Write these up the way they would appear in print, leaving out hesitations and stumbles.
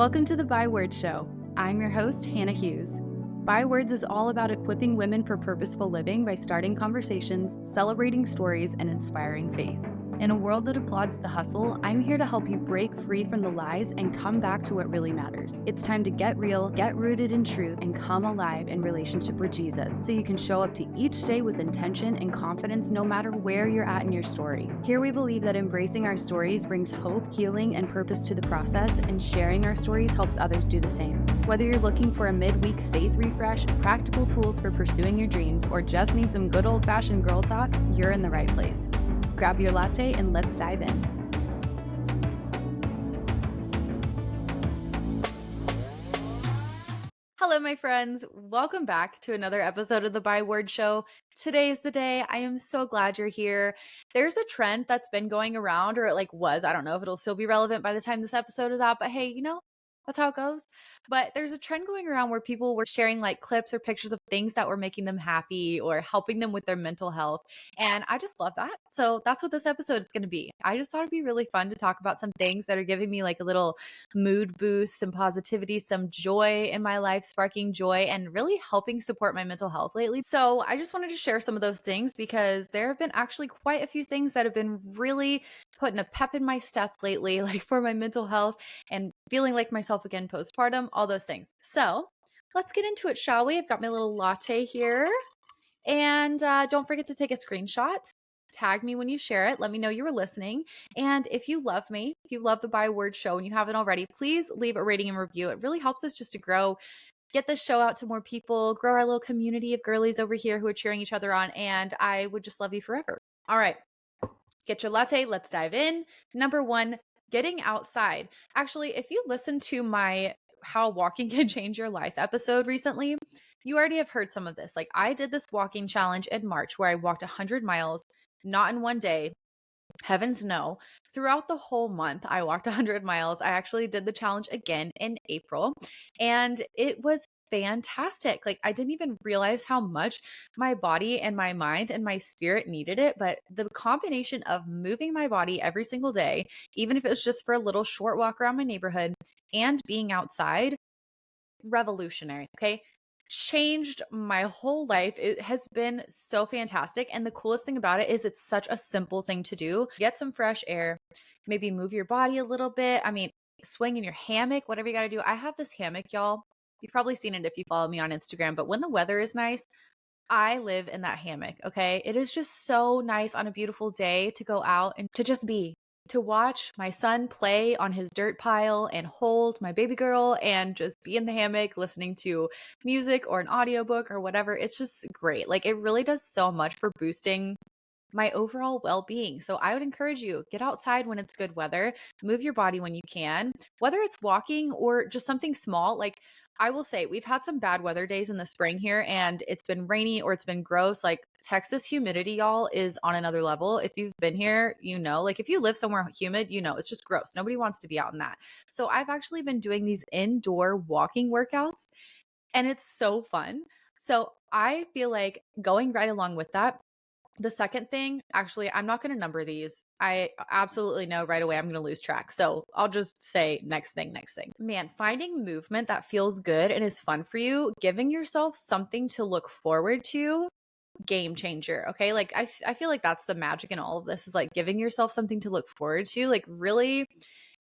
Welcome to the Bywords Show. I'm your host, Hannah Hughes. Bywords is all about equipping women for purposeful living by starting conversations, celebrating stories, and inspiring faith. In a world that applauds the hustle, I'm here to help you break free from the lies and come back to what really matters. It's time to get real, get rooted in truth, and come alive in relationship with Jesus so you can show up to each day with intention and confidence no matter where you're at in your story. Here we believe that embracing our stories brings hope, healing, and purpose to the process, and sharing our stories helps others do the same. Whether you're looking for a midweek faith refresh, practical tools for pursuing your dreams, or just need some good old-fashioned girl talk, you're in the right place. Grab your latte and let's dive in. Hello, my friends. Welcome back to another episode of the Byword Show. Today is the day. I am so glad you're here. There's a trend that's been going around, or it was. I don't know if it'll still be relevant by the time this episode is out, but hey, that's how it goes. But there's a trend going around where people were sharing clips or pictures of things that were making them happy or helping them with their mental health. And I just love that. So that's what this episode is going to be. I just thought it'd be really fun to talk about some things that are giving me a little mood boost, some positivity, some joy in my life, sparking joy and really helping support my mental health lately. So I just wanted to share some of those things because there have been actually quite a few things that have been really putting a pep in my step lately, for my mental health and feeling like myself again postpartum, all those things. So let's get into it, shall we? I've got my little latte here. And don't forget to take a screenshot. Tag me when you share it. Let me know you were listening. And if you love me, if you love the Byword Show and you haven't already, please leave a rating and review. It really helps us just to grow, get this show out to more people, grow our little community of girlies over here who are cheering each other on. And I would just love you forever. All right. Get your latte. Let's dive in. Number one, getting outside. Actually, if you listen to my How Walking Can Change Your Life episode recently, you already have heard some of this. I did this walking challenge in March where I walked 100 miles, not in one day. Heavens no. Throughout the whole month, I walked 100 miles. I actually did the challenge again in April, and it was fantastic. I didn't even realize how much my body and my mind and my spirit needed it. But the combination of moving my body every single day, even if it was just for a little short walk around my neighborhood, and being outside, revolutionary. Okay. Changed my whole life. It has been so fantastic. And the coolest thing about it is it's such a simple thing to do. Get some fresh air, maybe move your body a little bit. I mean, swing in your hammock, whatever you got to do. I have this hammock, y'all. You've probably seen it if you follow me on Instagram, but when the weather is nice, I live in that hammock. Okay. It is just so nice on a beautiful day to go out and to just be, to watch my son play on his dirt pile and hold my baby girl and just be in the hammock listening to music or an audiobook or whatever. It's just great. It really does so much for boosting my overall well-being. So I would encourage you, get outside when it's good weather, move your body when you can, whether it's walking or just something small. I will say we've had some bad weather days in the spring here and it's been rainy or it's been gross. Texas humidity, y'all, is on another level. If you've been here, if you live somewhere humid, it's just gross. Nobody wants to be out in that. So I've actually been doing these indoor walking workouts and it's so fun. So I feel like going right along with that, the second thing, actually, I'm not going to number these. I absolutely know right away I'm going to lose track. So I'll just say next thing. Man, finding movement that feels good and is fun for you, giving yourself something to look forward to, game changer. Okay. I feel like that's the magic in all of this is giving yourself something to look forward to, really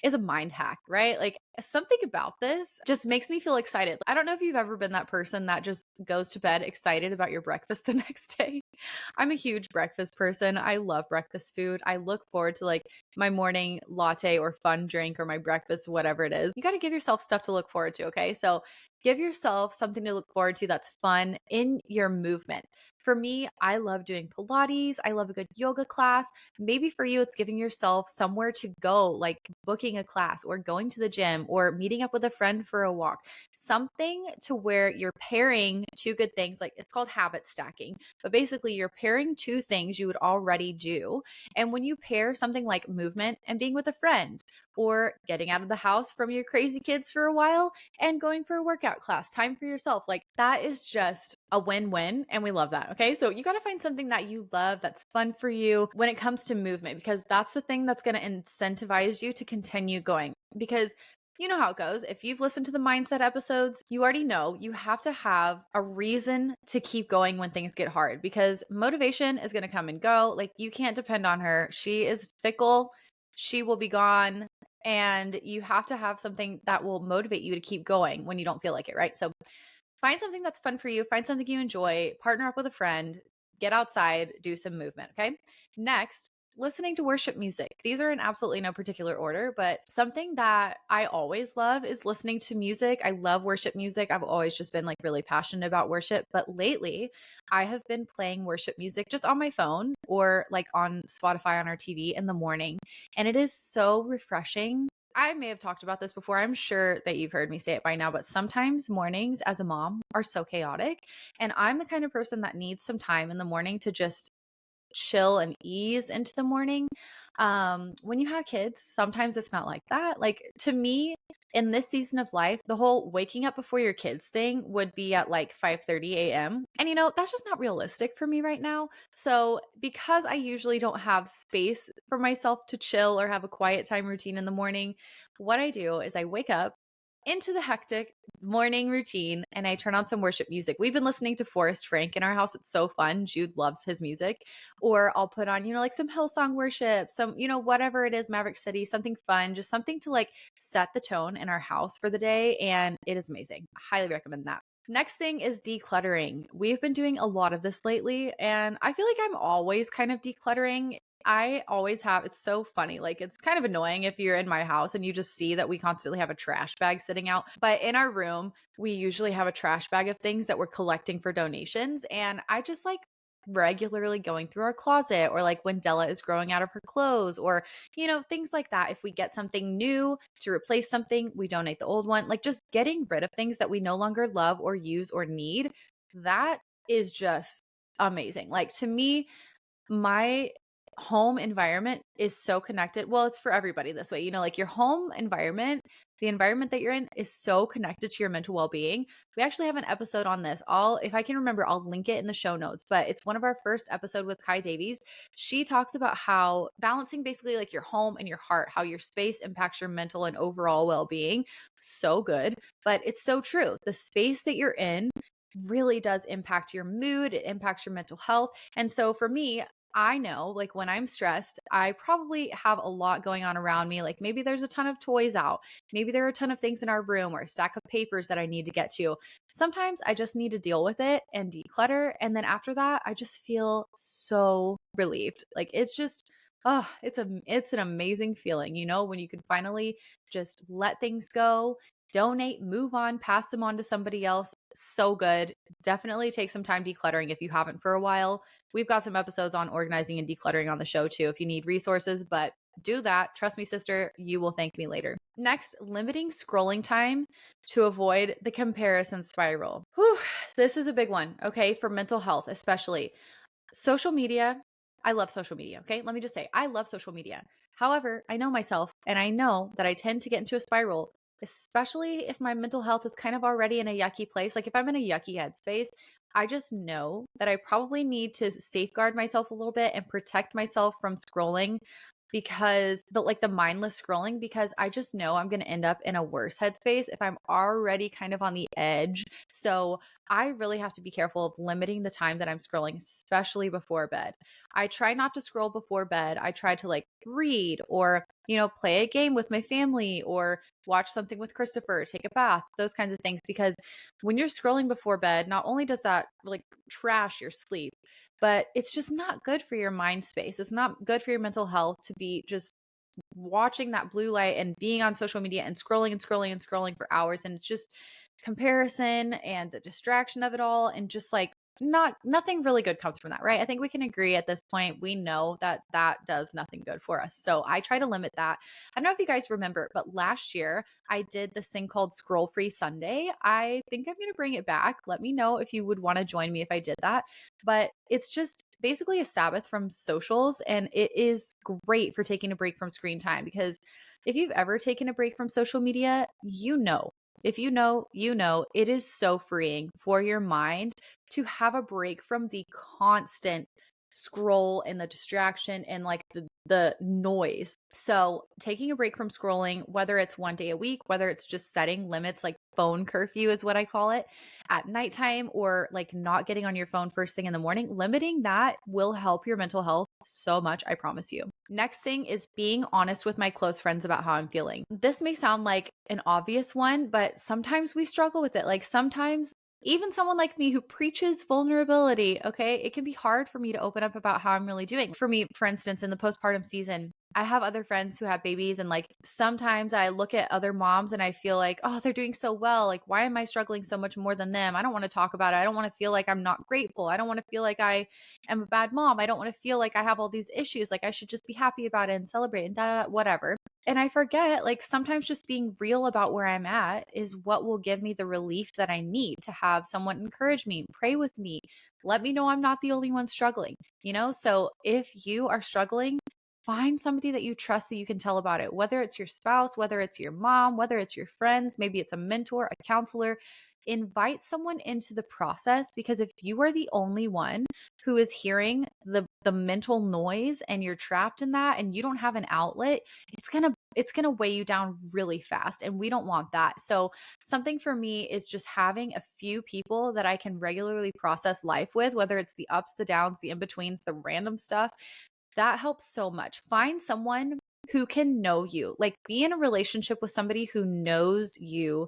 is a mind hack, right? Something about this just makes me feel excited. I don't know if you've ever been that person that just goes to bed excited about your breakfast the next day. I'm a huge breakfast person. I love breakfast food. I look forward to my morning latte or fun drink or my breakfast, whatever it is. You got to give yourself stuff to look forward to. Okay. So give yourself something to look forward to that's fun in your movement. For me, I love doing Pilates. I love a good yoga class. Maybe for you, it's giving yourself somewhere to go, booking a class or going to the gym or meeting up with a friend for a walk. Something to where you're pairing two good things. It's called habit stacking, but basically you're pairing two things you would already do. And when you pair something like movement and being with a friend or getting out of the house from your crazy kids for a while and going for a workout class, time for yourself, that is just a win-win. And we love that. Okay. So you got to find something that you love, that's fun for you when it comes to movement, because that's the thing that's going to incentivize you to continue going. Because You know how it goes. If you've listened to the mindset episodes, you already know you have to have a reason to keep going when things get hard because motivation is going to come and go. Like you can't depend on her. She is fickle. She will be gone. And you have to have something that will motivate you to keep going when you don't feel like it, right? So find something that's fun for you, find something you enjoy, partner up with a friend, get outside, do some movement. Okay. Next, listening to worship music. These are in absolutely no particular order, but something that I always love is listening to music. I love worship music. I've always just been like really passionate about worship, but lately I have been playing worship music just on my phone or like on Spotify on our TV in the morning. And it is so refreshing. I may have talked about this before. I'm sure that you've heard me say it by now, but sometimes mornings as a mom are so chaotic. And I'm the kind of person that needs some time in the morning to just chill and ease into the morning. When you have kids, sometimes it's not like that. Like to me, in this season of life, the whole waking up before your kids thing would be at like 5:30 a.m. And that's just not realistic for me right now. So, because I usually don't have space for myself to chill or have a quiet time routine in the morning, what I do is I wake up into the hectic morning routine and I turn on some worship music. We've been listening to Forrest Frank in our house. It's so fun. Jude loves his music. Or I'll put on, like some Hillsong worship, some, whatever it is, Maverick City, something fun, just something to like set the tone in our house for the day. And it is amazing. I highly recommend that. Next thing is decluttering. We've been doing a lot of this lately, and I feel like I'm always kind of decluttering. I always have, it's so funny. Like, it's kind of annoying if you're in my house and you just see that we constantly have a trash bag sitting out. But in our room, we usually have a trash bag of things that we're collecting for donations. And I just like regularly going through our closet, or like when Della is growing out of her clothes, or, things like that. If we get something new to replace something, we donate the old one. Like, just getting rid of things that we no longer love or use or need. That is just amazing. Like, to me, my home environment is so connected. Well, it's for everybody this way. Like your home environment, the environment that you're in is so connected to your mental well-being. We actually have an episode on this. If I can remember, I'll link it in the show notes, but it's one of our first episode with Kai Davies. She talks about how balancing basically like your home and your heart, how your space impacts your mental and overall well-being. So good, but it's so true. The space that you're in really does impact your mood. It impacts your mental health. And so for me, I know like when I'm stressed, I probably have a lot going on around me. Like maybe there's a ton of toys out. Maybe there are a ton of things in our room or a stack of papers that I need to get to. Sometimes I just need to deal with it and declutter. And then after that, I just feel so relieved. Like it's just, it's an amazing feeling, when you can finally just let things go, donate, move on, pass them on to somebody else. So good. Definitely take some time decluttering if you haven't for a while. We've got some episodes on organizing and decluttering on the show too if you need resources, but do that. Trust me, sister, you will thank me later. Next, limiting scrolling time to avoid the comparison spiral. Whew, this is a big one, okay, for mental health, especially. Social media, I love social media, okay? Let me just say, I love social media. However, I know myself and I know that I tend to get into a spiral, especially if my mental health is kind of already in a yucky place. Like if I'm in a yucky headspace, I just know that I probably need to safeguard myself a little bit and protect myself from scrolling, because the mindless scrolling, because I just know I'm going to end up in a worse headspace if I'm already kind of on the edge. So I really have to be careful of limiting the time that I'm scrolling, especially before bed. I try not to scroll before bed. I try to like read or, play a game with my family or watch something with Christopher, take a bath, those kinds of things. Because when you're scrolling before bed, not only does that like trash your sleep, but it's just not good for your mind space. It's not good for your mental health to be just watching that blue light and being on social media and scrolling and scrolling and scrolling for hours. And it's just comparison and the distraction of it all. And just like nothing really good comes from that, right? I think we can agree at this point. We know that that does nothing good for us. So I try to limit that. I don't know if you guys remember, but last year I did this thing called Scroll Free Sunday. I think I'm going to bring it back. Let me know if you would want to join me if I did that. But it's just basically a Sabbath from socials. And it is great for taking a break from screen time, because if you've ever taken a break from social media, if you know, it is so freeing for your mind to have a break from the constant scroll and the distraction and like the noise. So taking a break from scrolling, whether it's one day a week, whether it's just setting limits, like phone curfew is what I call it, at nighttime, or like not getting on your phone first thing in the morning, limiting that will help your mental health so much, I promise you. Next thing is being honest with my close friends about how I'm feeling. This may sound like an obvious one, but sometimes we struggle with it. Like sometimes even someone like me who preaches vulnerability, okay, it can be hard for me to open up about how I'm really doing. For me, for instance, in the postpartum season, I have other friends who have babies, and like sometimes I look at other moms and I feel like, oh, they're doing so well. Like, why am I struggling so much more than them? I don't want to talk about it. I don't want to feel like I'm not grateful. I don't want to feel like I am a bad mom. I don't want to feel like I have all these issues. Like, I should just be happy about it and celebrate and whatever. And I forget, like, sometimes just being real about where I'm at is what will give me the relief that I need to have someone encourage me, pray with me, let me know I'm not the only one struggling, you know? So if you are struggling, find somebody that you trust that you can tell about it, whether it's your spouse, whether it's your mom, whether it's your friends, maybe it's a mentor, a counselor. Invite someone into the process, because if you are the only one who is hearing the mental noise and you're trapped in that and you don't have an outlet, it's going to weigh you down really fast, and we don't want that. So something for me is just having a few people that I can regularly process life with, whether it's the ups, the downs, the in-betweens, the random stuff. That helps so much. Find someone who can know you. Like, be in a relationship with somebody who knows you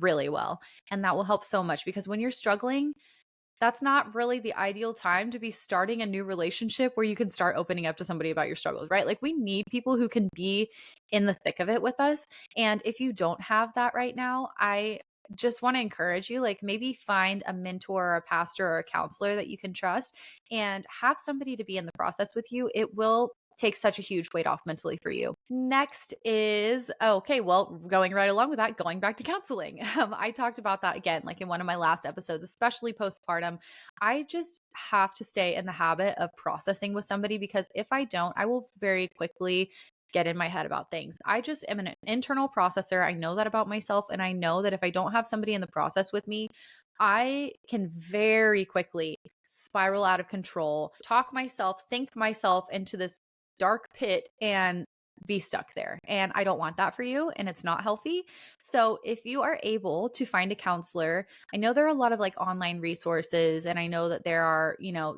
really well, and that will help so much, because when you're struggling, that's not really the ideal time to be starting a new relationship where you can start opening up to somebody about your struggles, right? Like, we need people who can be in the thick of it with us. And if you don't have that right now, I just want to encourage you, like, maybe find a mentor or a pastor or a counselor that you can trust and have somebody to be in the process with you. It will take such a huge weight off mentally for you. Next is, okay, well, going right along with that, going back to counseling. I talked about that again, like in one of my last episodes, especially postpartum. I just have to stay in the habit of processing with somebody, because if I don't, I will very quickly get in my head about things. I just am an internal processor. I know that about myself. And I know that if I don't have somebody in the process with me, I can very quickly spiral out of control, think myself into this dark pit and be stuck there. And I don't want that for you, and it's not healthy. So if you are able to find a counselor, I know there are a lot of like online resources, and I know that there are,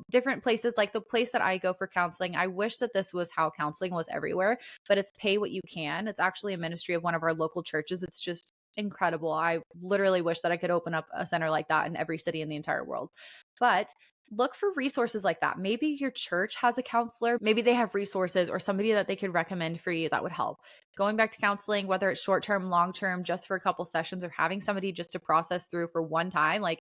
different places, like the place that I go for counseling. I wish that this was how counseling was everywhere, but it's pay what you can. It's actually a ministry of one of our local churches. It's just incredible. I literally wish that I could open up a center like that in every city in the entire world. But look for resources like that. Maybe your church has a counselor. Maybe they have resources or somebody that they could recommend for you that would help. Going back to counseling, whether it's short term, long term, just for a couple sessions, or having somebody just to process through for one time, like,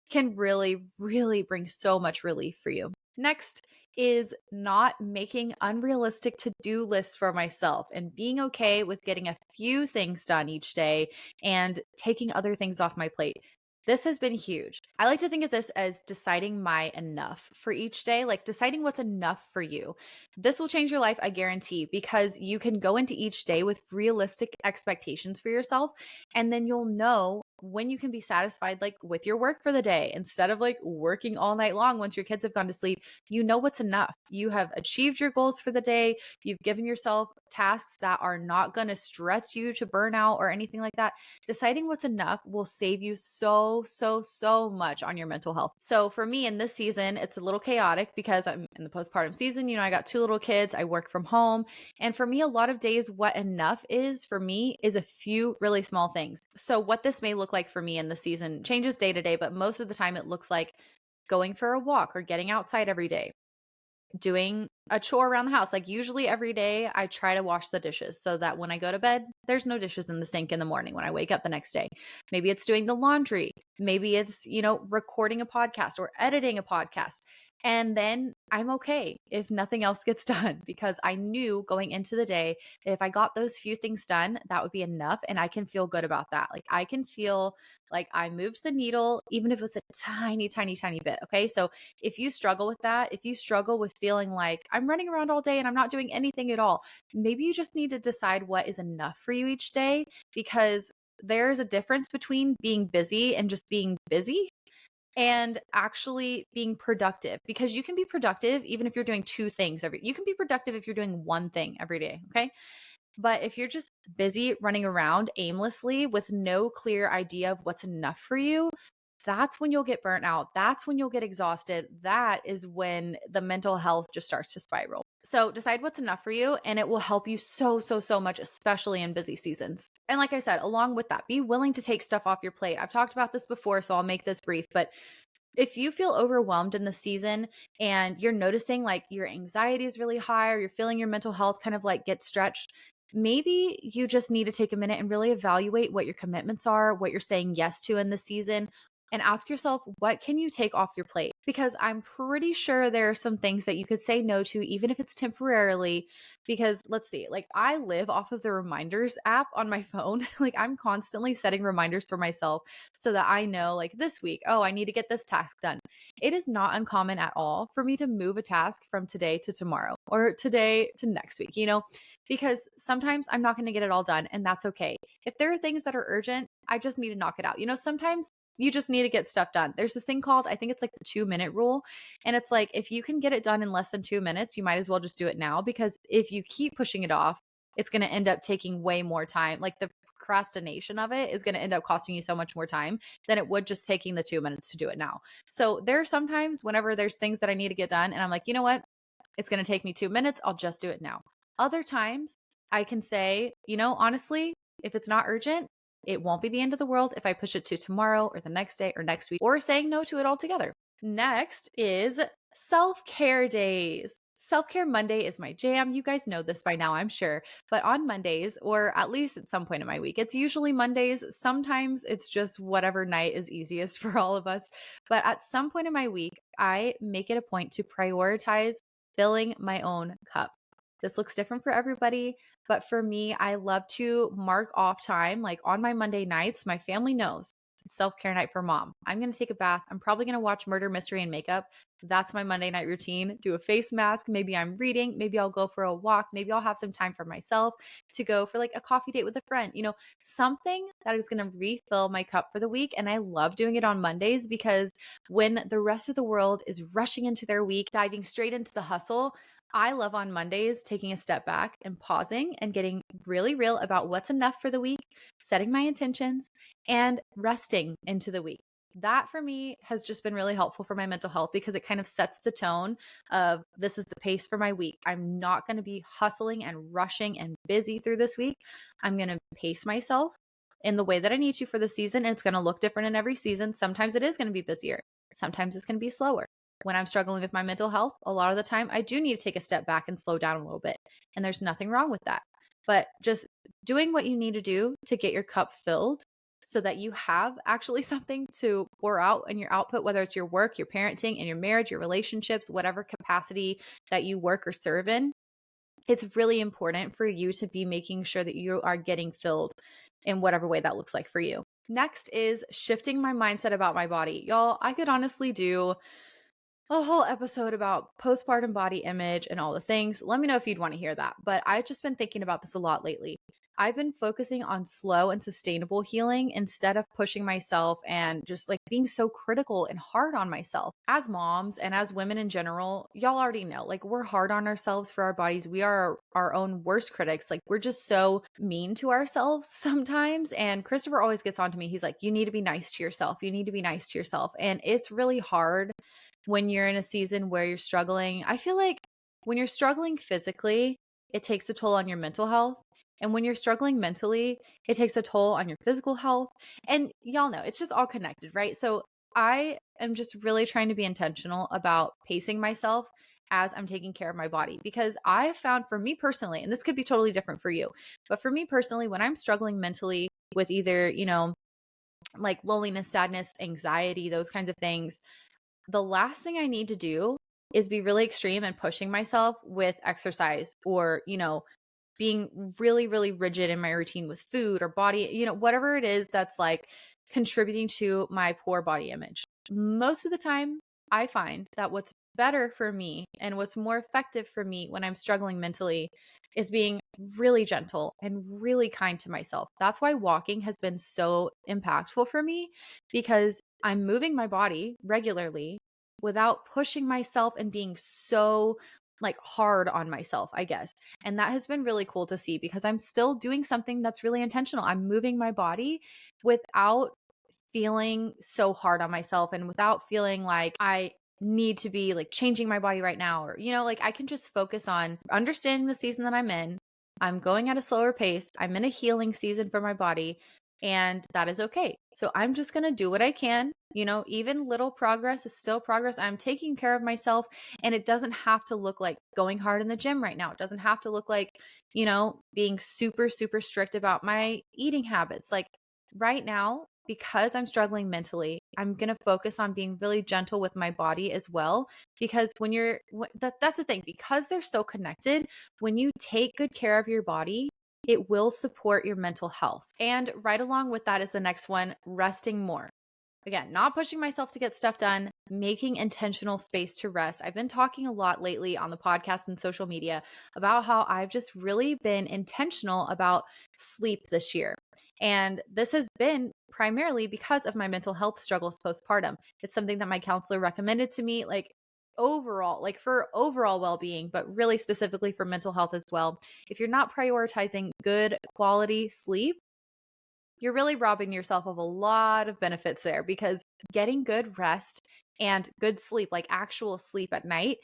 can really, really bring so much relief for you. Next is not making unrealistic to-do lists for myself and being okay with getting a few things done each day and taking other things off my plate. This has been huge. I like to think of this as deciding my enough for each day, like deciding what's enough for you. This will change your life, I guarantee, because you can go into each day with realistic expectations for yourself, and then you'll know when you can be satisfied, like with your work for the day, instead of like working all night long once your kids have gone to sleep. You know what's enough. You have achieved your goals for the day. You've given yourself tasks that are not going to stress you to burnout or anything like that. Deciding what's enough will save you so much on your mental health. So for me in this season, it's a little chaotic because I'm in the postpartum season. I got 2 little kids. I work from home. And for me, a lot of days, what enough is for me is a few really small things. So what this may look like for me in the season changes day to day, but most of the time it looks like going for a walk or getting outside every day, doing a chore around the house. Like, usually every day I try to wash the dishes so that when I go to bed, there's no dishes in the sink in the morning when I wake up the next day. Maybe it's doing the laundry. Maybe it's, recording a podcast or editing a podcast. And then I'm okay if nothing else gets done, because I knew going into the day, if I got those few things done, that would be enough. And I can feel good about that. Like, I can feel like I moved the needle, even if it was a tiny, tiny, tiny bit. Okay. So if you struggle with that, if you struggle with feeling like I'm running around all day and I'm not doing anything at all, maybe you just need to decide what is enough for you each day, because there's a difference between being busy and just being busy. and actually being productive, because you can be productive even if you're doing two things you can be productive if you're doing one thing every day, okay? But if you're just busy running around aimlessly with no clear idea of what's enough for you, that's when you'll get burnt out. That's when you'll get exhausted. That is when the mental health just starts to spiral. So decide what's enough for you, and it will help you so, so, so much, especially in busy seasons. And like I said, along with that, be willing to take stuff off your plate. I've talked about this before, so I'll make this brief, but if you feel overwhelmed in the season and you're noticing like your anxiety is really high, or you're feeling your mental health kind of like get stretched, maybe you just need to take a minute and really evaluate what your commitments are, what you're saying yes to in the season, and ask yourself, what can you take off your plate? Because I'm pretty sure there are some things that you could say no to, even if it's temporarily. Because let's see, like I live off of the reminders app on my phone. Like I'm constantly setting reminders for myself so that I know, like this week, oh, I need to get this task done. It is not uncommon at all for me to move a task from today to tomorrow or today to next week, because sometimes I'm not going to get it all done, and that's okay. If there are things that are urgent, I just need to knock it out. Sometimes you just need to get stuff done. There's this thing called, I think it's like the 2-minute rule. And it's like, if you can get it done in less than 2 minutes, you might as well just do it now, because if you keep pushing it off, it's going to end up taking way more time. Like the procrastination of it is going to end up costing you so much more time than it would just taking the 2 minutes to do it now. So there are sometimes whenever there's things that I need to get done and I'm like, you know what? It's going to take me 2 minutes. I'll just do it now. Other times I can say, honestly, if it's not urgent, it won't be the end of the world if I push it to tomorrow or the next day or next week, or saying no to it altogether. Next is self-care days. Self-care Monday is my jam. You guys know this by now, I'm sure. But on Mondays, or at least at some point in my week, it's usually Mondays. Sometimes it's just whatever night is easiest for all of us. But at some point in my week, I make it a point to prioritize filling my own cup. This looks different for everybody, but for me, I love to mark off time. Like on my Monday nights, my family knows it's self-care night for mom. I'm going to take a bath. I'm probably going to watch Murder, Mystery, and Makeup. That's my Monday night routine. Do a face mask. Maybe I'm reading. Maybe I'll go for a walk. Maybe I'll have some time for myself to go for like a coffee date with a friend. Something that is going to refill my cup for the week. And I love doing it on Mondays, because when the rest of the world is rushing into their week, diving straight into the hustle, I love on Mondays taking a step back and pausing and getting really real about what's enough for the week, setting my intentions, and resting into the week. That for me has just been really helpful for my mental health, because it kind of sets the tone of, this is the pace for my week. I'm not going to be hustling and rushing and busy through this week. I'm going to pace myself in the way that I need to for the season. And it's going to look different in every season. Sometimes it is going to be busier. Sometimes it's going to be slower. When I'm struggling with my mental health, a lot of the time I do need to take a step back and slow down a little bit. And there's nothing wrong with that. But just doing what you need to do to get your cup filled so that you have actually something to pour out in your output, whether it's your work, your parenting, and your marriage, your relationships, whatever capacity that you work or serve in. It's really important for you to be making sure that you are getting filled in whatever way that looks like for you. Next is shifting my mindset about my body. Y'all, I could honestly do a whole episode about postpartum body image and all the things. Let me know if you'd want to hear that. But I've just been thinking about this a lot lately. I've been focusing on slow and sustainable healing instead of pushing myself and just like being so critical and hard on myself. As moms and as women in general, y'all already know, like we're hard on ourselves for our bodies. We are our own worst critics. Like we're just so mean to ourselves sometimes. And Christopher always gets on to me. He's like, you need to be nice to yourself. You need to be nice to yourself. And it's really hard when you're in a season where you're struggling. I feel like when you're struggling physically, it takes a toll on your mental health. And when you're struggling mentally, it takes a toll on your physical health. And y'all know it's just all connected, right? So I am just really trying to be intentional about pacing myself as I'm taking care of my body, because I found for me personally, and this could be totally different for you, but for me personally, when I'm struggling mentally with either, like loneliness, sadness, anxiety, those kinds of things, the last thing I need to do is be really extreme and pushing myself with exercise, or, being really, really rigid in my routine with food or body, whatever it is that's like contributing to my poor body image. Most of the time, I find that what's better for me and what's more effective for me when I'm struggling mentally is being really gentle and really kind to myself. That's why walking has been so impactful for me, because I'm moving my body regularly without pushing myself and being so like hard on myself, I guess. And that has been really cool to see, because I'm still doing something that's really intentional. I'm moving my body without feeling so hard on myself and without feeling like I need to be like changing my body right now, or like I can just focus on understanding the season that I'm in. I'm going at a slower pace. I'm in a healing season for my body, and that is okay. So I'm just going to do what I can. Even little progress is still progress. I'm taking care of myself, and it doesn't have to look like going hard in the gym right now. It doesn't have to look like, being super, super strict about my eating habits. Like right now, because I'm struggling mentally, I'm going to focus on being really gentle with my body as well. Because that's the thing, because they're so connected, when you take good care of your body, it will support your mental health. And right along with that is the next one, resting more. Again, not pushing myself to get stuff done, making intentional space to rest. I've been talking a lot lately on the podcast and social media about how I've just really been intentional about sleep this year. And this has been primarily because of my mental health struggles postpartum. It's something that my counselor recommended to me, like overall, like for overall well being, but really specifically for mental health as well. If you're not prioritizing good quality sleep, you're really robbing yourself of a lot of benefits there, because getting good rest and good sleep, like actual sleep at night,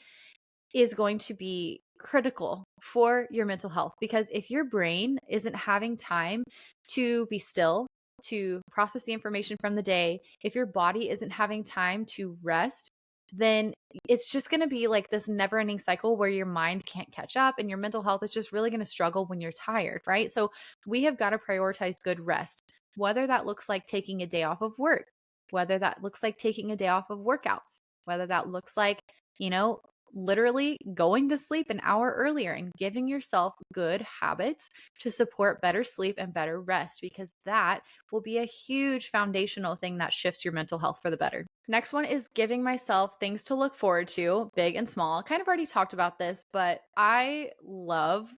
is going to be critical for your mental health. Because if your brain isn't having time to be still, to process the information from the day, if your body isn't having time to rest, then it's just going to be like this never ending cycle where your mind can't catch up and your mental health is just really going to struggle when you're tired, right? So we have got to prioritize good rest, whether that looks like taking a day off of work, whether that looks like taking a day off of workouts, whether that looks like, literally going to sleep an hour earlier and giving yourself good habits to support better sleep and better rest, because that will be a huge foundational thing that shifts your mental health for the better. Next one is giving myself things to look forward to, big and small. Kind of already talked about this, but I love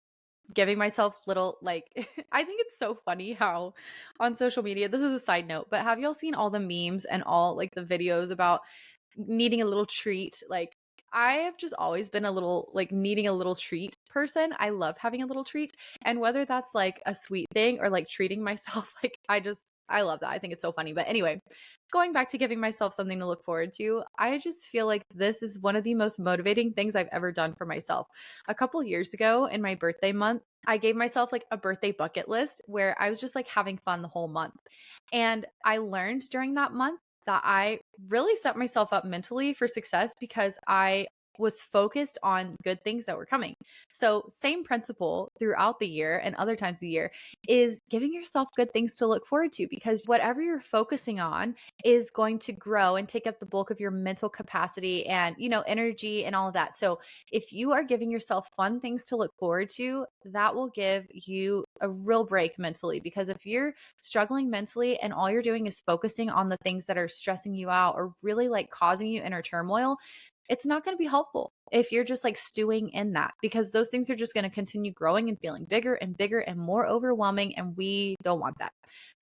giving myself little, like, I think it's so funny how on social media, this is a side note, but have y'all seen all the memes and all like the videos about needing a little treat? Like, I have just always been a little like needing a little treat person. I love having a little treat. And whether that's like a sweet thing or like treating myself, like I love that. I think it's so funny. But anyway, going back to giving myself something to look forward to, I just feel like this is one of the most motivating things I've ever done for myself. A couple years ago in my birthday month, I gave myself like a birthday bucket list where I was just like having fun the whole month. And I learned during that month that I really set myself up mentally for success because I was focused on good things that were coming. So, same principle throughout the year and other times of the year is giving yourself good things to look forward to, because whatever you're focusing on is going to grow and take up the bulk of your mental capacity and, energy and all of that. So, if you are giving yourself fun things to look forward to, that will give you a real break mentally. Because if you're struggling mentally and all you're doing is focusing on the things that are stressing you out or really like causing you inner turmoil, it's not going to be helpful if you're just like stewing in that, because those things are just going to continue growing and feeling bigger and bigger and more overwhelming. And we don't want that.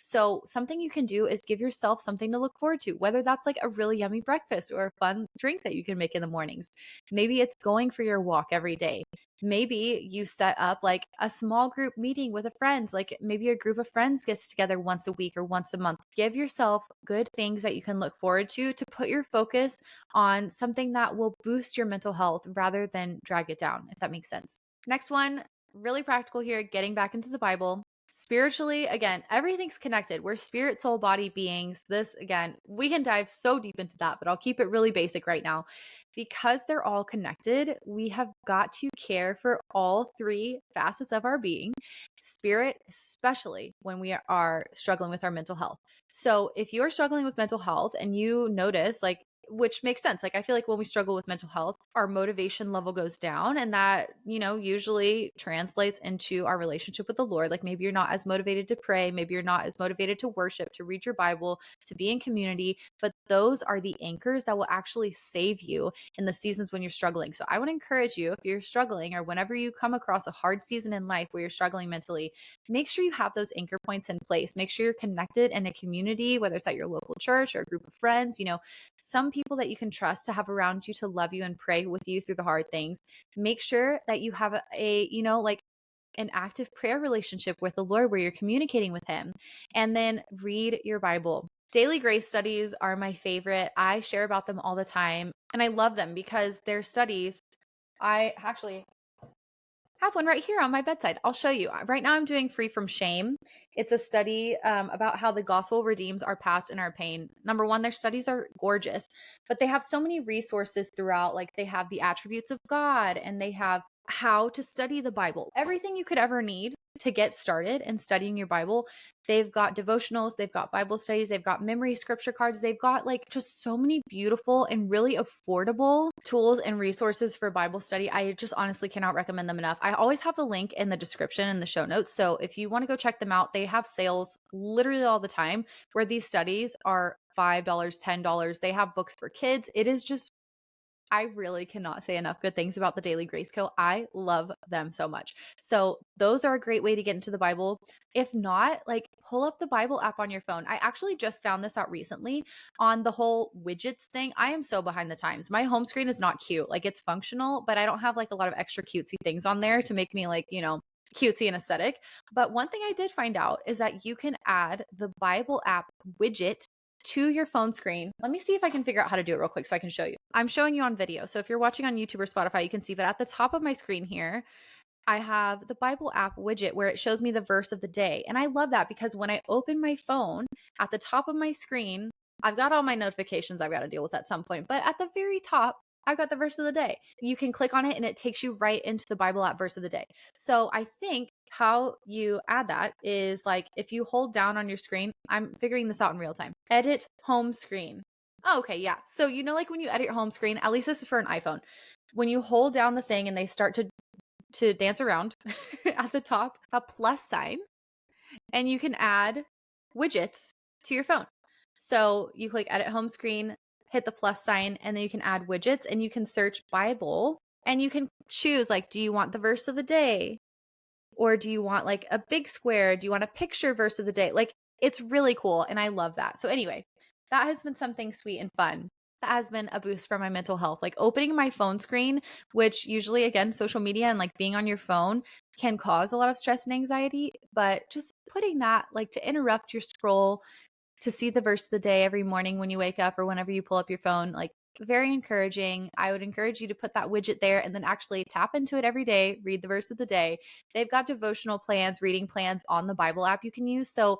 So something you can do is give yourself something to look forward to, whether that's like a really yummy breakfast or a fun drink that you can make in the mornings. Maybe it's going for your walk every day. Maybe you set up like a small group meeting with a friends, like maybe a group of friends gets together once a week or once a month. Give yourself good things that you can look forward to put your focus on something that will boost your mental health rather than drag it down, if that makes sense. Next one, really practical here, getting back into the Bible. Spiritually, again, everything's connected. We're spirit, soul, body beings. This, again, we can dive so deep into that, but I'll keep it really basic right now. Because they're all connected, we have got to care for all three facets of our being, spirit, especially when we are struggling with our mental health. So if you are struggling with mental health and you notice, like, which makes sense. Like, I feel like when we struggle with mental health, our motivation level goes down, and that, usually translates into our relationship with the Lord. Like, maybe you're not as motivated to pray, maybe you're not as motivated to worship, to read your Bible, to be in community, but those are the anchors that will actually save you in the seasons when you're struggling. So I would encourage you, if you're struggling or whenever you come across a hard season in life where you're struggling mentally, make sure you have those anchor points in place. Make sure you're connected in a community, whether it's at your local church or a group of friends, some people that you can trust to have around you to love you and pray with you through the hard things. Make sure that you have like an active prayer relationship with the Lord where you're communicating with him, and then read your Bible. Daily grace studies are my favorite. I share about them all the time, and I love them because they're studies. I actually have one right here on my bedside. I'll show you. Right now I'm doing Free from Shame. It's a study about how the gospel redeems our past and our pain. Number one, their studies are gorgeous, but they have so many resources throughout. Like, they have the attributes of God, and they have how to study the Bible. Everything you could ever need to get started in studying your Bible. They've got devotionals, they've got Bible studies, they've got memory scripture cards, they've got like just so many beautiful and really affordable tools and resources for Bible study. I just honestly cannot recommend them enough. I always have the link in the description and the show notes. So if you want to go check them out, they have sales literally all the time where these studies are $5, $10. They have books for kids. It is just, I really cannot say enough good things about the Daily Grace Co. I love them so much. So those are a great way to get into the Bible. If not, like, pull up the Bible app on your phone. I actually just found this out recently on the whole widgets thing. I am so behind the times. My home screen is not cute. Like, it's functional, but I don't have like a lot of extra cutesy things on there to make me like, cutesy and aesthetic. But one thing I did find out is that you can add the Bible app widget to your phone screen. Let me see if I can figure out how to do it real quick so I can show you. I'm showing you on video. So if you're watching on YouTube or Spotify, you can see, but at the top of my screen here, I have the Bible app widget where it shows me the verse of the day. And I love that because when I open my phone at the top of my screen, I've got all my notifications I've got to deal with at some point, but at the very top, I've got the verse of the day. You can click on it and it takes you right into the Bible app verse of the day. So I think how you add that is like, if you hold down on your screen, I'm figuring this out in real time. Edit home screen. Oh, okay, yeah. So like when you edit your home screen, at least this is for an iPhone. When you hold down the thing and they start to dance around at the top, a plus sign, and you can add widgets to your phone. So you click edit home screen, hit the plus sign, and then you can add widgets, and you can search Bible, and you can choose, like, do you want the verse of the day? Or do you want like a big square? Do you want a picture verse of the day? Like, it's really cool. And I love that. So anyway, that has been something sweet and fun. That has been a boost for my mental health. Like, opening my phone screen, which usually, again, social media and like being on your phone can cause a lot of stress and anxiety, but just putting that, like, to interrupt your scroll, to see the verse of the day every morning when you wake up or whenever you pull up your phone, like, very encouraging. I would encourage you to put that widget there and then actually tap into it every day, read the verse of the day. They've got devotional plans, reading plans on the Bible app you can use. So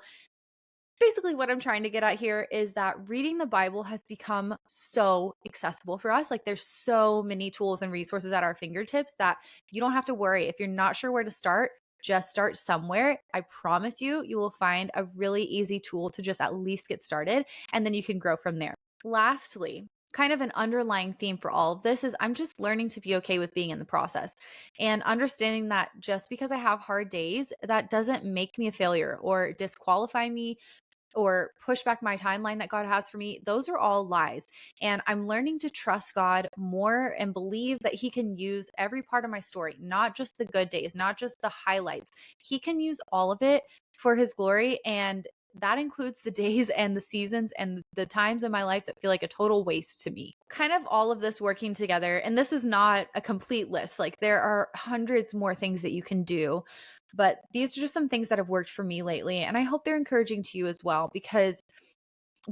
basically what I'm trying to get at here is that reading the Bible has become so accessible for us. Like, there's so many tools and resources at our fingertips that you don't have to worry. If you're not sure where to start, just start somewhere. I promise you, you will find a really easy tool to just at least get started, and then you can grow from there. Lastly, kind of an underlying theme for all of this is I'm just learning to be okay with being in the process and understanding that just because I have hard days, that doesn't make me a failure or disqualify me or push back my timeline that God has for me. Those are all lies. And I'm learning to trust God more and believe that He can use every part of my story, not just the good days, not just the highlights. He can use all of it for His glory. And that includes the days and the seasons and the times in my life that feel like a total waste to me. Kind of all of this working together. And this is not a complete list. Like, there are hundreds more things that you can do. But these are just some things that have worked for me lately. And I hope they're encouraging to you as well, because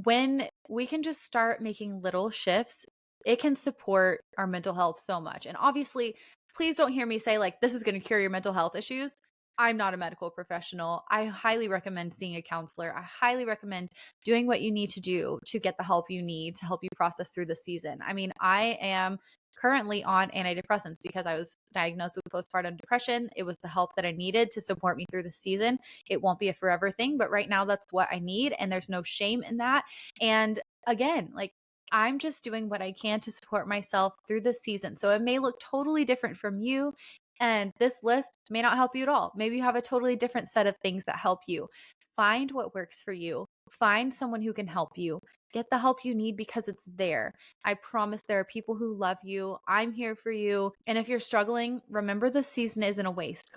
when we can just start making little shifts, it can support our mental health so much. And obviously, please don't hear me say like, this is going to cure your mental health issues. I'm not a medical professional. I highly recommend seeing a counselor. I highly recommend doing what you need to do to get the help you need to help you process through the season. I mean, I am currently on antidepressants because I was diagnosed with postpartum depression. It was the help that I needed to support me through the season. It won't be a forever thing, but right now that's what I need. And there's no shame in that. And again, like, I'm just doing what I can to support myself through this season. So it may look totally different from you. And this list may not help you at all. Maybe you have a totally different set of things that help you. Find what works for you. Find someone who can help you. Get the help you need because it's there. I promise there are people who love you. I'm here for you. And if you're struggling, remember the season isn't a waste.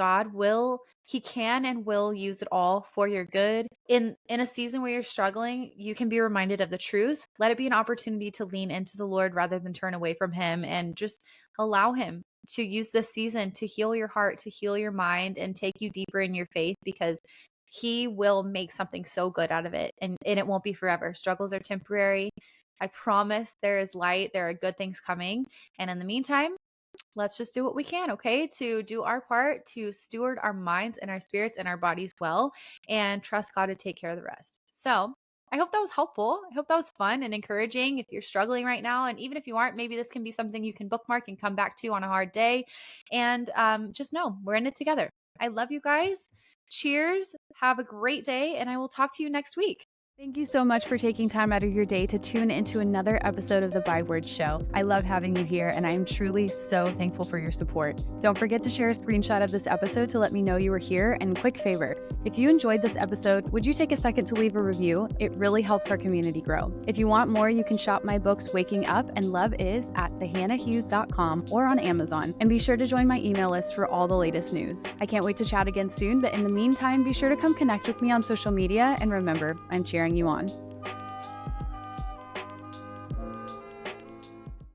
He can and will use it all for your good. In a season where you're struggling, you can be reminded of the truth. Let it be an opportunity to lean into the Lord rather than turn away from him, and just allow him to use this season to heal your heart, to heal your mind, and take you deeper in your faith, because he will make something so good out of it, and it won't be forever. Struggles are temporary. I promise there is light. There are good things coming. And in the meantime, let's just do what we can, okay? To do our part, to steward our minds and our spirits and our bodies well, and trust God to take care of the rest. So I hope that was helpful. I hope that was fun and encouraging if you're struggling right now. And even if you aren't, maybe this can be something you can bookmark and come back to on a hard day. And just know we're in it together. I love you guys. Cheers. Have a great day, and I will talk to you next week. Thank you so much for taking time out of your day to tune into another episode of the Byword Show. I love having you here, and I am truly so thankful for your support. Don't forget to share a screenshot of this episode to let me know you were here, and quick favor, if you enjoyed this episode, would you take a second to leave a review? It really helps our community grow. If you want more, you can shop my books Waking Up and Love Is at thehannahhughes.com or on Amazon, and be sure to join my email list for all the latest news. I can't wait to chat again soon, but in the meantime, be sure to come connect with me on social media, and remember, I'm cheering you on.